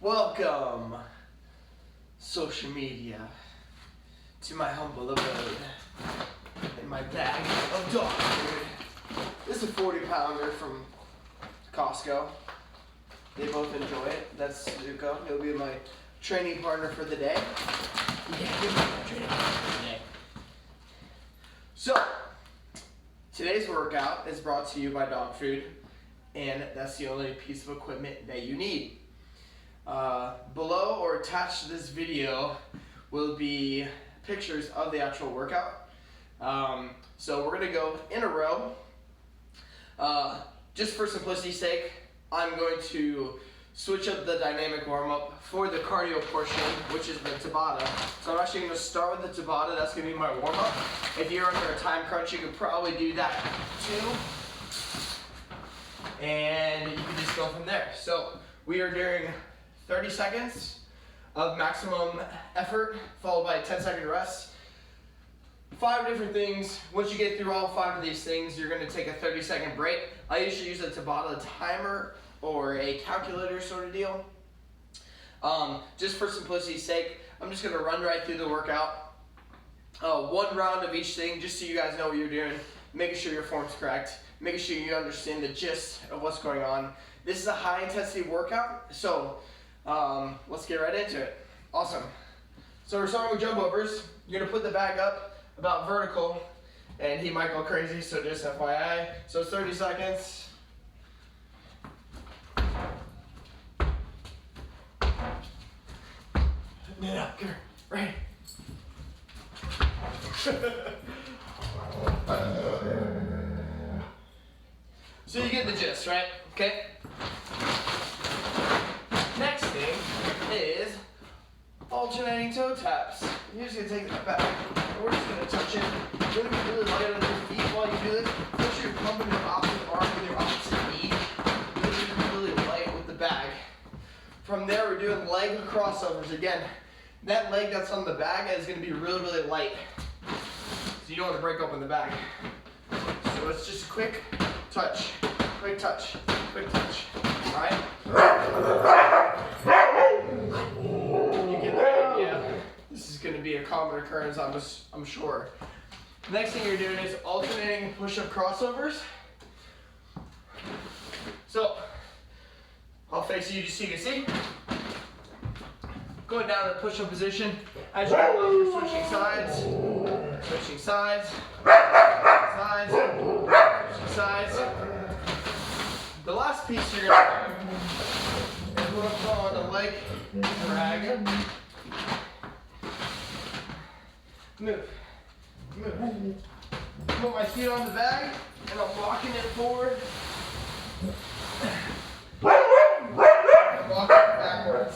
Welcome, social media, to my humble abode and my bag of dog food. This is a 40-pounder from Costco. They both enjoy it. That's Zuko. He'll be my training partner for the day. Yeah, he'll be my training partner for the day. So, today's workout is brought to you by dog food, and that's the only piece of equipment that you need. Below or attached to this video will be pictures of the actual workout. So we're gonna go in a row. Just for simplicity's sake, I'm going to switch up the dynamic warm-up for the cardio portion, which is the Tabata. So I'm actually gonna start with the Tabata. That's gonna be my warm-up. If you're under a time crunch, you could probably do that too. And you can just go from there. So we are doing 30 seconds of maximum effort, followed by a 10-second rest. 5 different things. Once you get through all 5 of these things, you're going to take a 30-second break. I usually use a Tabata timer or a calculator sort of deal. Just for simplicity's sake, I'm just going to run right through the workout. 1 round of each thing, just so you guys know what you're doing, making sure your form's correct, making sure you understand the gist of what's going on. This is a high-intensity workout, so let's get right into it. Awesome. So we're starting with jump overs. You're gonna put the bag up about vertical, and he might go crazy, so just FYI. So it's 30 seconds. Yeah, come here, right. So you get the gist, right? Okay. Next thing is alternating toe taps. You're just gonna take that back. And we're just gonna touch it. You're gonna be really light on your feet while you do it. Make sure you're pumping your opposite arm with your opposite knee. You're gonna be really light with the bag. From there, we're doing leg crossovers. Again, that leg that's on the bag is gonna be really, really light. So you don't want to break open the bag. So it's just a quick touch, quick touch, quick touch. All right? You get the idea. This is going to be a common occurrence, I'm sure. Next thing you're doing is alternating push-up crossovers. So, I'll face you just so you can see. Going down to push-up position. As you go up, you're switching sides. Switching sides. Sides. Switching sides. The last piece you're going to do is what I'm calling a leg drag. Move. Move. Put my feet on the bag, and I'm walking it forward. I'm walking it backwards.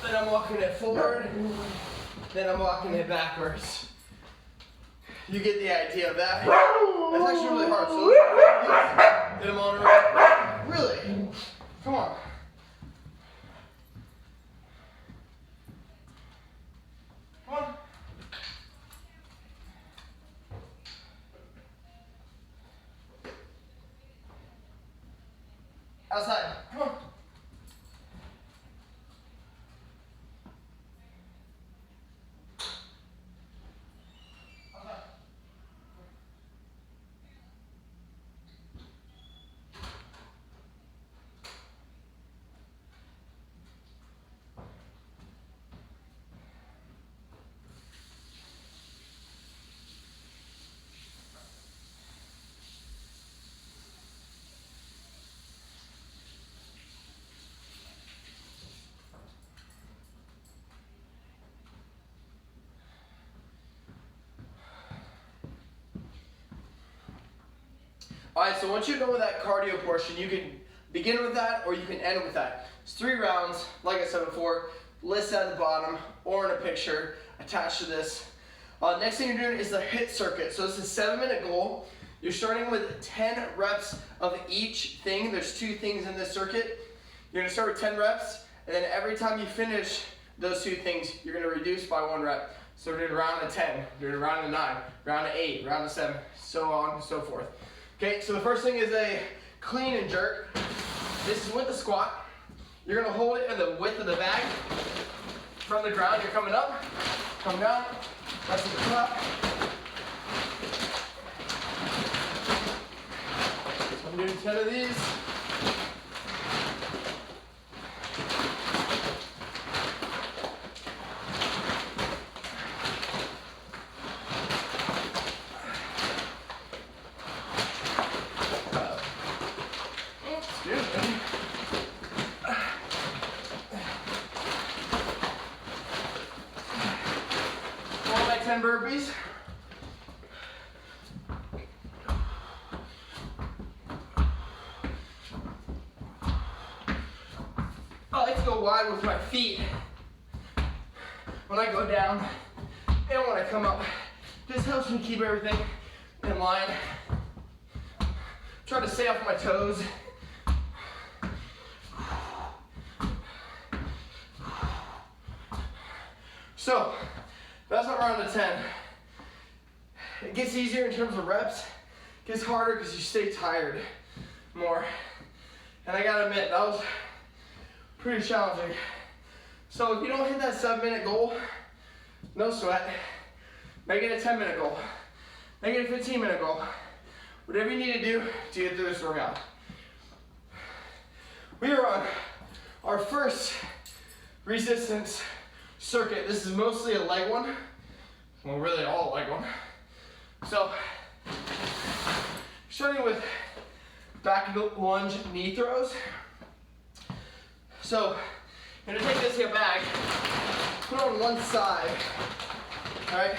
Then I'm walking it forward. Then I'm walking it backwards. You get the idea of that. That's actually really hard. So get them on right. Really? Come on. Come on. Outside. Come on. Alright, so once you're done with that cardio portion, you can begin with that or you can end with that. It's 3 rounds, like I said before, list at the bottom or in a picture attached to this. Next thing you're doing is the HIIT Circuit. So it's a 7-minute goal. You're starting with 10 reps of each thing. There's 2 things in this circuit. You're gonna start with 10 reps, and then every time you finish those 2 things, you're gonna reduce by 1 rep. So we're doing round of 10, we're doing round of 9, round of 8, round of 7, so on and so forth. Okay, so the first thing is a clean and jerk. This is with the squat. You're gonna hold it in the width of the bag. From the ground, you're coming up, come down, press at the top. So I'm doing 10 of these. Excuse me. 10 burpees. I like to go wide with my feet when I go down and when I come up. This helps me keep everything in line. Try to stay off my toes. So, that's what we're on to 10. It gets easier in terms of reps. It gets harder because you stay tired more. And I gotta admit, that was pretty challenging. So if you don't hit that 7-minute goal, no sweat. Make it a 10-minute goal. Make it a 15-minute goal. Whatever you need to do to get through this workout. We are on our first resistance circuit. This is mostly a leg one. Well, really all leg one. So, starting with back lunge knee throws. So, you're gonna take this here bag, put it on one side, all right?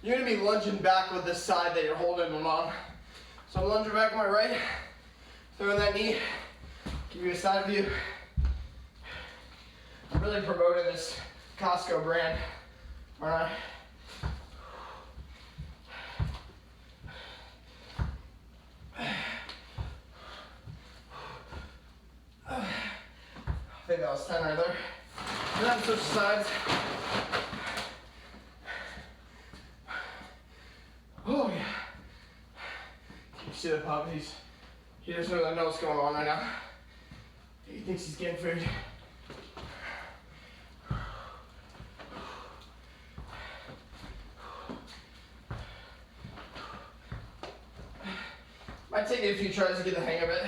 You're gonna be lunging back with this side that you're holding them on. So I'm lunging back on my right, throwing that knee, give you a side view. I'm really promoting this Costco brand, aren't I? I think that was 10 right there. And then switch sides. Oh yeah. You see the pup? He doesn't really know what's going on right now. He thinks he's getting food. Might take you a few tries to get the hang of it.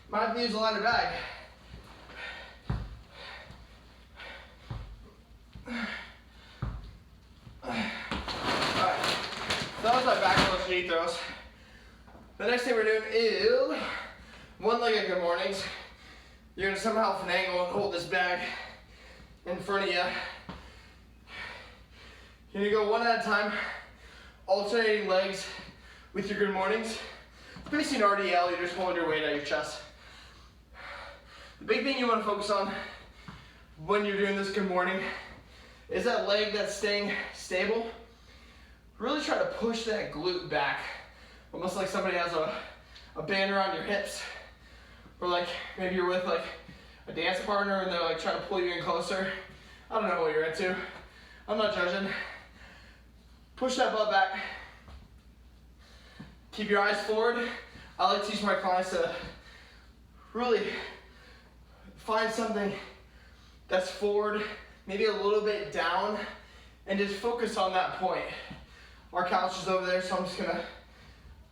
Might have to use a lighter bag. Alright, so that was my back lunge knee throws. The next thing we're doing is one-legged good mornings. You're gonna somehow finagle and hold this bag in front of you. You're gonna go one at a time, alternating legs with your good mornings. Basically an RDL, you're just holding your weight at your chest. The big thing you want to focus on when you're doing this good morning is that leg that's staying stable. Really try to push that glute back. Almost like somebody has a band around your hips. Or like maybe you're with like a dance partner and they're like trying to pull you in closer. I don't know what you're into. I'm not judging. Push that butt back. Keep your eyes forward. I like to teach my clients to really find something that's forward, maybe a little bit down, and just focus on that point. Our couch is over there, so I'm just gonna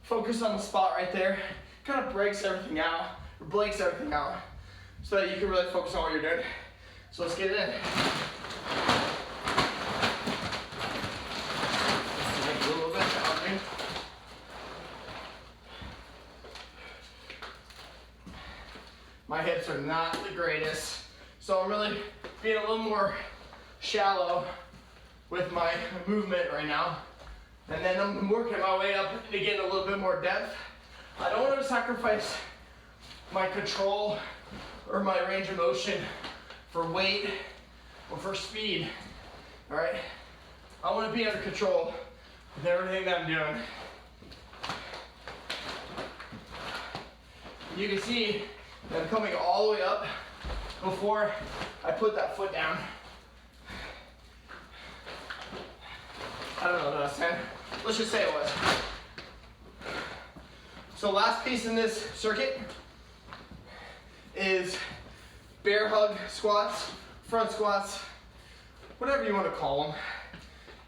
focus on the spot right there. Kind of breaks everything out, or blanks everything out, so that you can really focus on what you're doing. So let's get it in. A little bit challenging. My hips are not the greatest, so I'm really being a little more shallow with my movement right now. And then I'm working my way up to get a little bit more depth. I don't want to sacrifice my control or my range of motion for weight or for speed, all right? I want to be under control with everything that I'm doing. You can see that I'm coming all the way up before I put that foot down. I don't know if that's 10. Let's just say it was. So last piece in this circuit is bear hug squats, front squats, whatever you want to call them.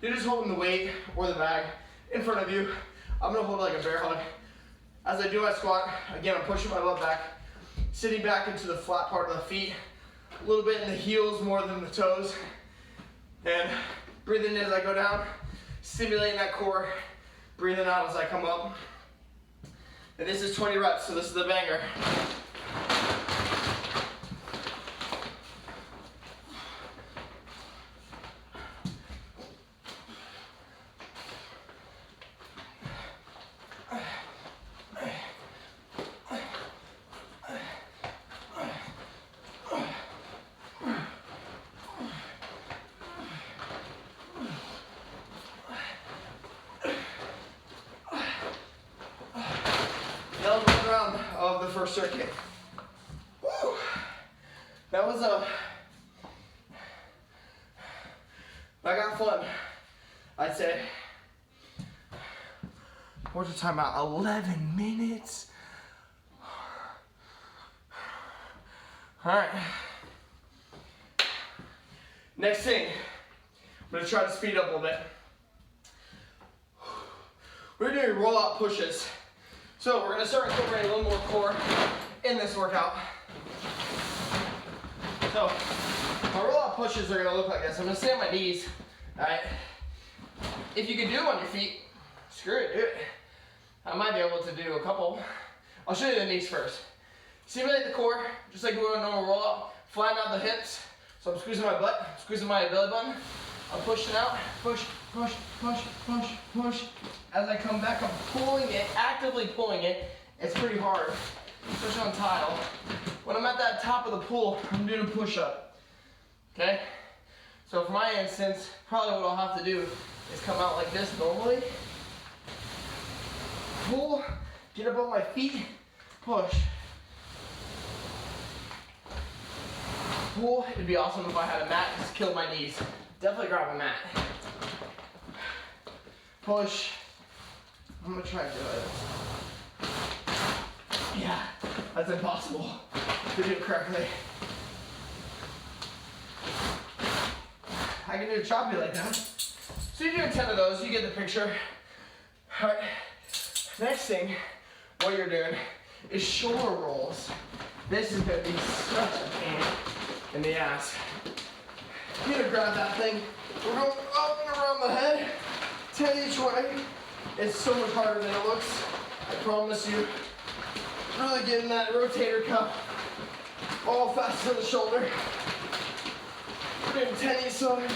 You're just holding the weight or the bag in front of you. I'm gonna hold it like a bear hug. As I do my squat, again, I'm pushing my butt back, sitting back into the flat part of the feet, a little bit in the heels more than the toes, and breathing in as I go down, stimulating that core, breathing out as I come up. And this is 20 reps, so this is the banger. That was 1 round of the first circuit. Woo. That was I got fun, I'd say. What's the time out? 11 minutes. All right. Next thing, I'm gonna try to speed up a little bit. We're doing rollout pushes. So we're gonna start incorporating a little more core in this workout. So my rollout pushes are gonna look like this. I'm gonna stay on my knees, all right? If you can do it on your feet, screw it, do it. I might be able to do a couple. I'll show you the knees first. Stimulate the core, just like we would a normal rollout. Flatten out the hips. So I'm squeezing my butt, squeezing my belly button. I'm pushing out, push, push, push, push, push. As I come back, I'm pulling it, actively pulling it. It's pretty hard, especially on tile. When I'm at that top of the pool, I'm doing a push-up, okay? So for my instance, probably what I'll have to do is come out like this normally. Pull, get up on my feet, push. Pull, it'd be awesome if I had a mat, just kill my knees. Definitely grab a mat. Push. I'm gonna try and do it. Yeah, that's impossible to do it correctly. I can do a choppy like that. So you're doing 10 of those, you get the picture. All right, next thing, what you're doing is shoulder rolls. This is gonna be such a pain in the ass. You're gonna grab that thing. We're going up and around the head, 10 each way. It's so much harder than it looks, I promise you. Really getting that rotator cuff all fast to the shoulder. We're doing 10 each side.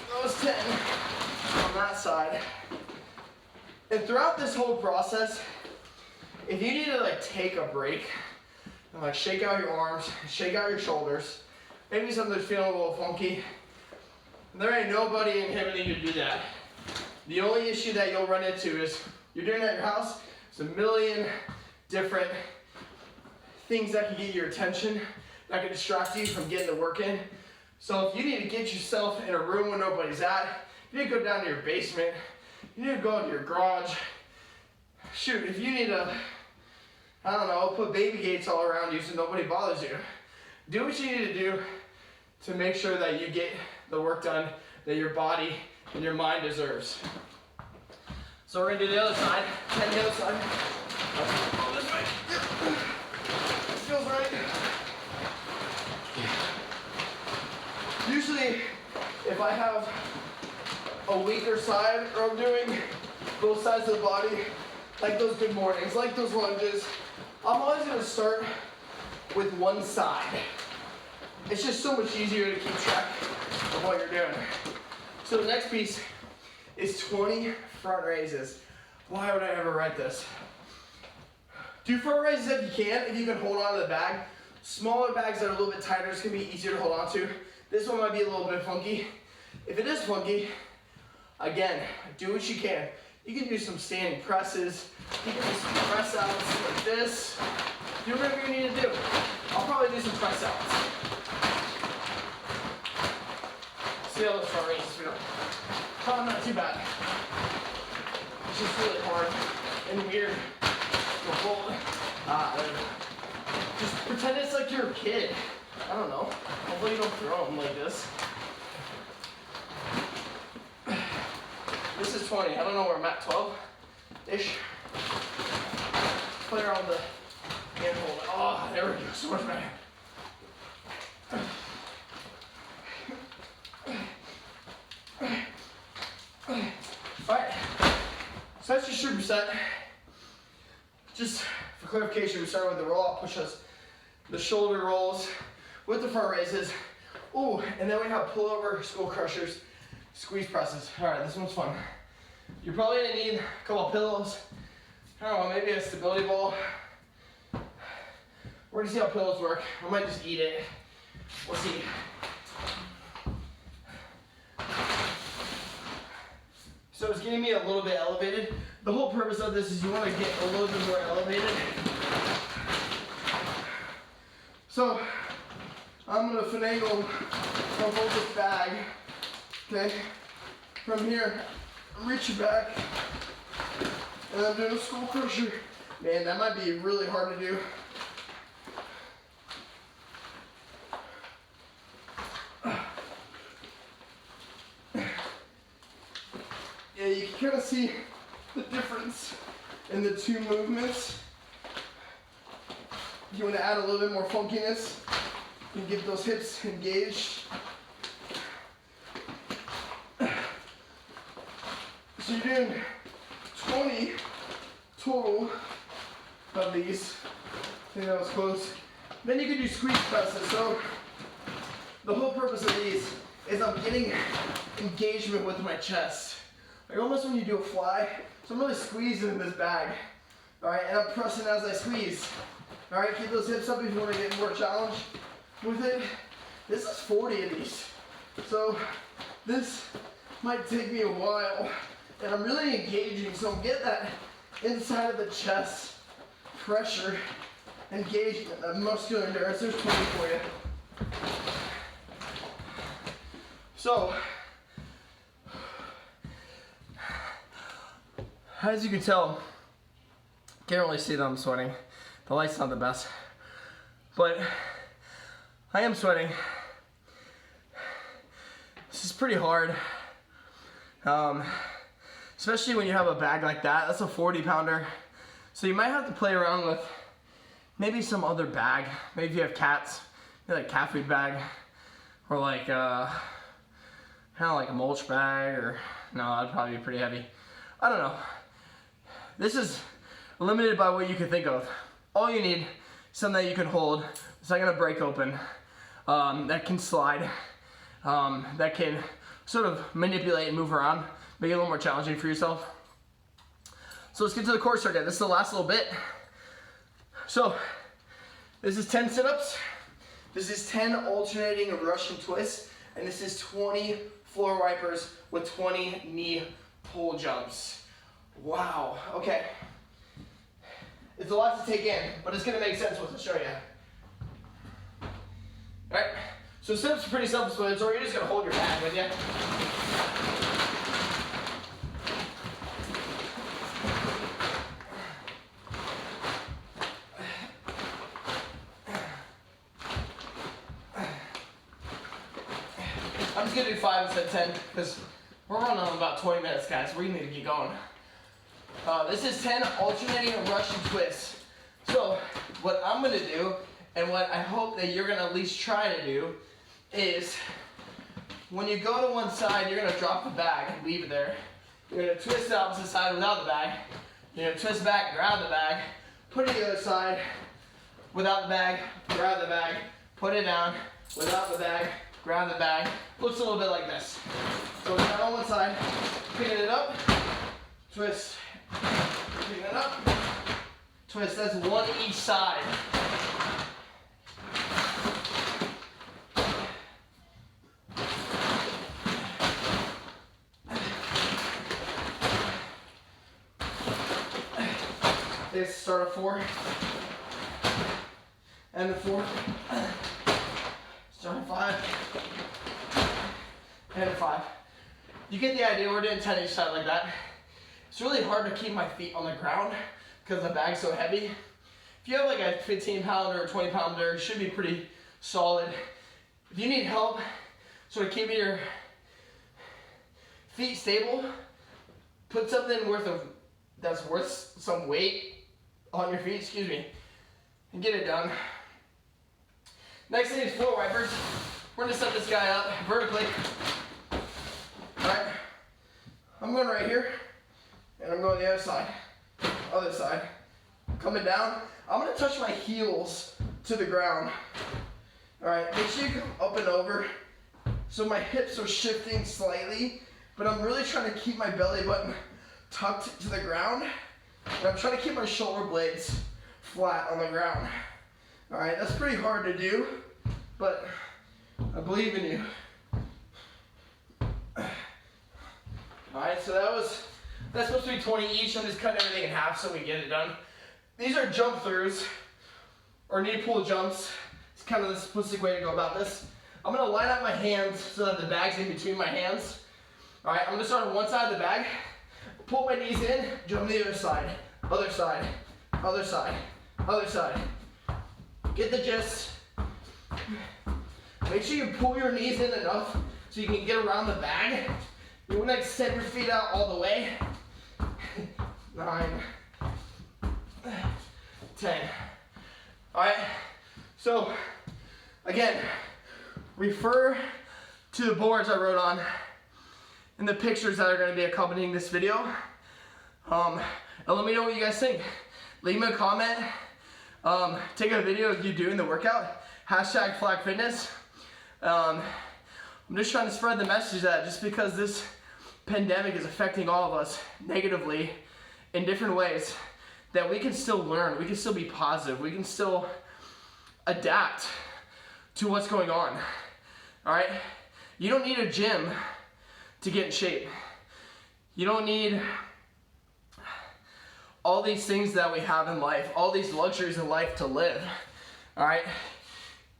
That was 10 on that side. And throughout this whole process, if you need to like take a break and like shake out your arms, shake out your shoulders, maybe something's feeling a little funky, there ain't nobody inhibiting you to do that. The only issue that you'll run into is you're doing it at your house, there's a million different things that can get your attention, that can distract you from getting the work in. So if you need to get yourself in a room where nobody's at, you need to go down to your basement, you need to go into your garage. Shoot, if you need to, I don't know, put baby gates all around you so nobody bothers you. Do what you need to do to make sure that you get the work done that your body and your mind deserves. So we're gonna do the other side, 10 the other side. Go this way. Yep. Feels right. Usually, if I have a weaker side or I'm doing both sides of the body, like those good mornings, like those lunges, I'm always gonna start with one side. It's just so much easier to keep track of what you're doing. So the next piece is 20 front raises. Why would I ever write this? Do front raises if you can hold on to the bag. Smaller bags that are a little bit tighter is gonna be easier to hold on to. This one might be a little bit funky. If it is funky, again, do what you can. You can do some standing presses. You can do some press outs like this. Do whatever you need to do. I'll probably do some press outs. see how those front raises feel. Oh, not too bad. It's just really hard and weird to hold. Just pretend it's like you're a kid. I don't know. Hopefully you don't throw them like this. This is 20. I don't know where I'm at. 12-ish. Play around the hand hold. Oh, there we go. So much better. Alright, so that's your superset. Just for clarification, we started with the rollout push-ups, the shoulder rolls with the front raises. Ooh, and then we have pullover, skull crushers, squeeze presses. Alright, this one's fun. You're probably gonna need a couple of pillows. I don't know, maybe a stability ball. We're gonna see how pillows work. I might just eat it. We'll see. So it's getting me a little bit elevated. The whole purpose of this is you want to get a little bit more elevated. So I'm going to finagle and hold this bag, okay? From here, reach it back, and I'm doing a skull crusher. Man, that might be really hard to do. Yeah, you can kind of see the difference in the two movements. You want to add a little bit more funkiness and get those hips engaged. So you're doing 20 total of these. I think that was close. Then you can do squeeze presses. So the whole purpose of these is I'm getting engagement with my chest. Like almost when you do a fly. So I'm really squeezing in this bag. Alright, and I'm pressing as I squeeze. Alright, keep those hips up if you want to get more challenge with it. This is 40 of these. So this might take me a while. And I'm really engaging, so I'm getting that inside of the chest pressure, engagement, that muscular endurance. There's 20 for you. So, as you can tell, can't really see that I'm sweating. The light's not the best, but I am sweating. This is pretty hard, especially when you have a bag like that. That's a 40-pounder, so you might have to play around with maybe some other bag. Maybe if you have cats, maybe like cat food bag, or like kind of like a mulch bag, or no, that'd probably be pretty heavy. I don't know. This is limited by what you can think of. All you need is something that you can hold. It's not gonna break open. That can slide. That can sort of manipulate and move around, make it a little more challenging for yourself. So let's get to the core circuit. This is the last little bit. So this is 10 sit-ups. This is 10 alternating Russian twists. And this is 20 floor wipers with 20 knee pull jumps. Wow, okay. It's a lot to take in, but it's gonna make sense once I show you. All right, so sit-ups are pretty self-explanatory. You're just gonna hold your bag with you. I'm just gonna do 5 instead of 10, because we're running on about 20 minutes, guys. We need to get going. This is 10 alternating Russian twists. So what I'm gonna do, and what I hope that you're gonna at least try to do, is when you go to one side, you're gonna drop the bag and leave it there. You're gonna twist the opposite side without the bag. You're gonna twist back, grab the bag, put it the other side, without the bag, grab the bag, put it down, without the bag, grab the bag. Looks a little bit like this. So we're down on one side, picking it up, twist, picking it up, twist. That's one each side. This start at 4, and the 4, start at 5, and a 5. You get the idea. We're doing 10 each side like that. It's really hard to keep my feet on the ground because the bag's so heavy. If you have like a 15-pounder or 20-pounder, it should be pretty solid. If you need help sort of keeping your feet stable, put something that's worth some weight on your feet, excuse me, and get it done. Next thing is floor wipers. We're gonna set this guy up vertically. All right, I'm going right here, and I'm going the other side. Coming down, I'm gonna touch my heels to the ground. All right, make sure you come up and over. So my hips are shifting slightly, but I'm really trying to keep my belly button tucked to the ground. And I'm trying to keep my shoulder blades flat on the ground. All right, that's pretty hard to do, but I believe in you. All right, so that's supposed to be 20 each. I'm just cutting everything in half so we get it done. These are jump throughs, or knee pull jumps. It's kind of the simplistic way to go about this. I'm gonna line up my hands so that the bag's in between my hands. All right, I'm gonna start on one side of the bag, pull my knees in, jump to the other side, other side, other side, other side. Get the gist. Make sure you pull your knees in enough so you can get around the bag. You wanna extend your feet out all the way. 9, 10. All right, so again, refer to the boards I wrote on and the pictures that are going to be accompanying this video. And let me know what you guys think. Leave me a comment. Take a video of you doing the workout. #FlagFitness. I'm just trying to spread the message that just because this pandemic is affecting all of us negatively in different ways, that we can still learn, we can still be positive, we can still adapt to what's going on. All right, you don't need a gym to get in shape. You don't need all these things that we have in life, all these luxuries in life to live. All right,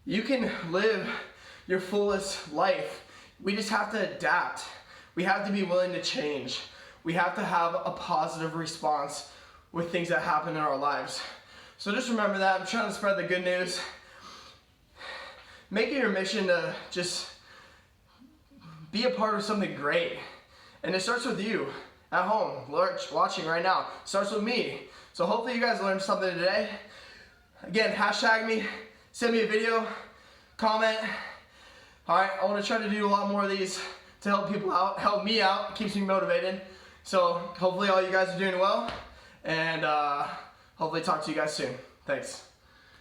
you can live your fullest life. We just have to adapt. We have to be willing to change. We have to have a positive response with things that happen in our lives. So just remember that. I'm trying to spread the good news. Make it your mission to just be a part of something great. And it starts with you at home, watching right now. It starts with me. So hopefully you guys learned something today. Again, hashtag me, send me a video, comment. All right, I want to try to do a lot more of these to help people out, help me out, keeps me motivated. So hopefully all you guys are doing well, and hopefully talk to you guys soon. Thanks.